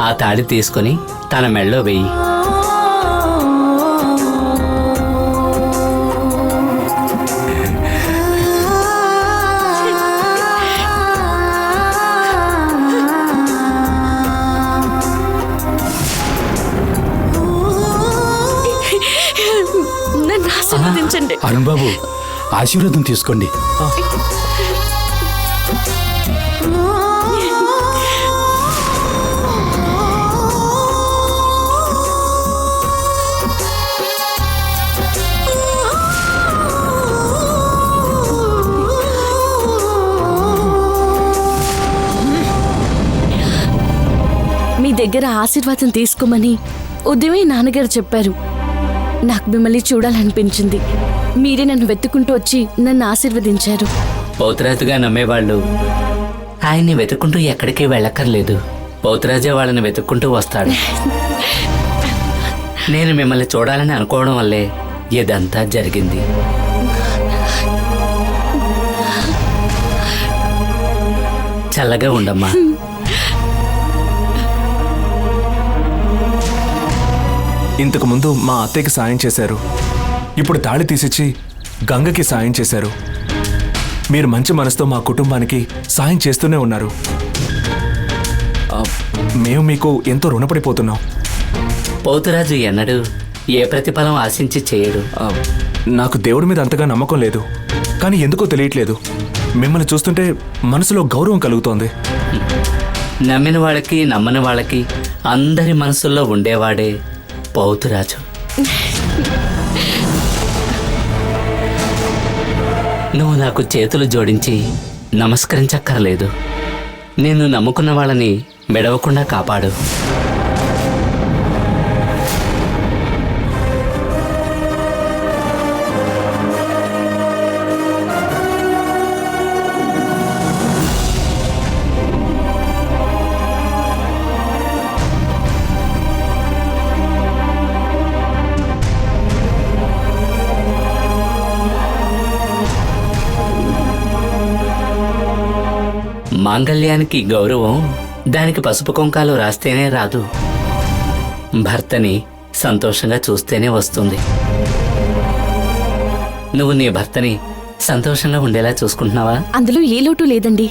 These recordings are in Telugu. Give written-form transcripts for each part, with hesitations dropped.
ఆ తాళి తీసుకొని తన మెళ్ళో వెయ్యి. నన్ను ఆశీర్వదించండి. అరుణ్ బాబు, ఆశీర్వాదం తీసుకోండి. మీ దగ్గర ఆశీర్వాదం తీసుకోమని ఉదయమే నాన్నగారు చెప్పారు. నాకు మిమ్మల్ని చూడాలనిపించింది. మీరే నన్ను వెతుక్కుంటూ వచ్చి నన్ను ఆశీర్వదించారు. పౌతరాజుగా నమ్మేవాళ్ళు ఆయన్ని వెతుక్కుంటూ ఎక్కడికి వెళ్ళక్కర్లేదు. పౌతరాజే వాళ్ళని వెతుక్కుంటూ వస్తాడు. నేను మిమ్మల్ని చూడాలని అనుకోవడం వల్లే ఇదంతా జరిగింది. చల్లగా ఉండమ్మా. ఇంతకు ముందు మా అత్తయ్యకి సాయం చేశారు. ఇప్పుడు తాళి తీసిచ్చి గంగకి సాయం చేశారు. మీరు మంచి మనసుతో మా కుటుంబానికి సాయం చేస్తూనే ఉన్నారు. మేము మీకు ఎంతో రుణపడిపోతున్నాం. పౌతరాజు ఎన్నడూ ఏ ప్రతిఫలం ఆశించి చేయడు. నాకు దేవుడి మీద అంతగా నమ్మకం లేదు, కానీ ఎందుకో తెలియట్లేదు. మిమ్మల్ని చూస్తుంటే మనసులో గౌరవం కలుగుతోంది. నమ్మిన వాళ్ళకి నమ్మని వాళ్ళకి అందరి మనసుల్లో ఉండేవాడే పౌతరాజు. నువ్వు నాకు చేతులు జోడించి నమస్కరించక్కర్లేదు. నేను నమ్ముకున్న వాళ్ళని మెడవకుండా కాపాడు. మాంగళ్యానికి గౌరవం దానికి పసుపు కుంకాలు రాస్తేనే రాదు, భర్తని సంతోషంగా చూస్తేనే వస్తుంది. నువ్వు నీ భర్తని సంతోషంగా ఉండేలా చూసుకుంటున్నావా? అందులో ఏ లోటు లేదండి.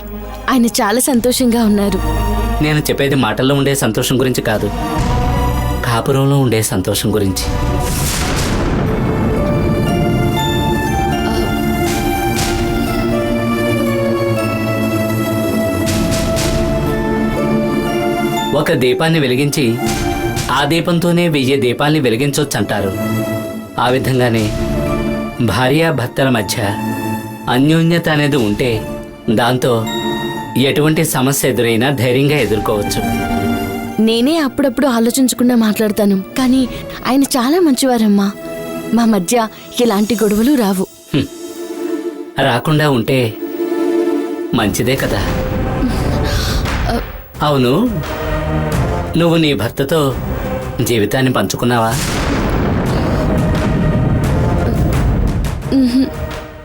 ఆయన చాలా సంతోషంగా ఉన్నారు. నేను చెప్పేది మాటల్లో ఉండే సంతోషం గురించి కాదు, కాపురంలో ఉండే సంతోషం గురించి. ఒక దీపాన్ని వెలిగించి ఆ దీపంతోనే 1000 దీపాల్ని వెలిగించొచ్చంటారు. ఆ విధంగానే భార్యాభర్తల మధ్య అన్యోన్యత అనేది ఉంటే దాంతో ఎటువంటి సమస్య ఎదురైనా ధైర్యంగా ఎదుర్కోవచ్చు. నేనే అప్పుడప్పుడు ఆలోచించకుండా మాట్లాడతాను, కానీ ఆయన చాలా మంచివారమ్మా. మా మధ్య ఎలాంటి గొడవలు రావు. రాకుండా ఉంటే మంచిదే కదా. అవును, నువ్వు నీ భర్తతో జీవితాన్ని పంచుకున్నావా?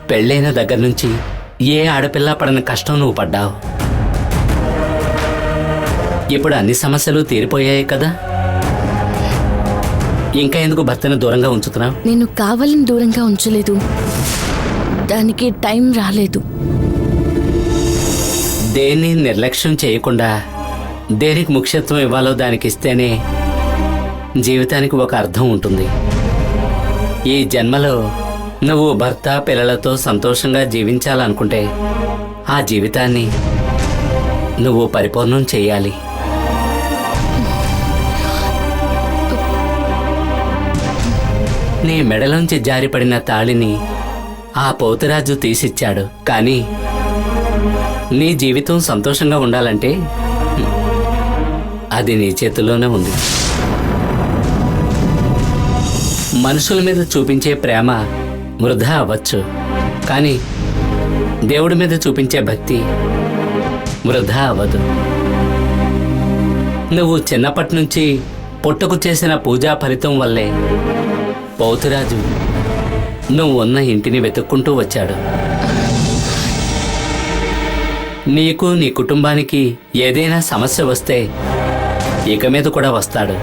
పెళ్ళైన దగ్గర నుంచి ఏ ఆడపిల్ల పడని కష్టం నువ్వు పడ్డావు. ఇప్పుడు అన్ని సమస్యలు తీరిపోయాయి కదా, ఇంకా ఎందుకు భర్తను దూరంగా ఉంచుతున్నావు? నేను కావాలని దూరంగా ఉంచలేదు, దానికి టైం రాలేదు. దేన్ని నిర్లక్ష్యం చేయకుండా దేనికి ముఖ్యత్వం ఇవ్వాలో దానికి ఇస్తేనే జీవితానికి ఒక అర్థం ఉంటుంది. ఈ జన్మలో నువ్వు భర్త పిల్లలతో సంతోషంగా జీవించాలనుకుంటే ఆ జీవితాన్ని నువ్వు పరిపూర్ణం చేయాలి. నీ మెడలోంచి జారిపడిన తాళిని ఆ పౌతరాజు తీసిచ్చాడు, కానీ నీ జీవితం సంతోషంగా ఉండాలంటే అది నీ చేతుల్లోనే ఉంది. మనుషుల మీద చూపించే ప్రేమ వృధా అవ్వచ్చు, కానీ దేవుడి మీద చూపించే భక్తి వృధా అవ్వదు. నువ్వు చిన్నప్పటి నుంచి పుట్టుకు చేసిన పూజా ఫలితం వల్లే పౌతరాజు నువ్వు ఉన్న ఇంటిని వెతుక్కుంటూ వచ్చాడు. నీకు నీ కుటుంబానికి ఏదైనా సమస్య వస్తే ఇక మీద కూడా వస్తాడు.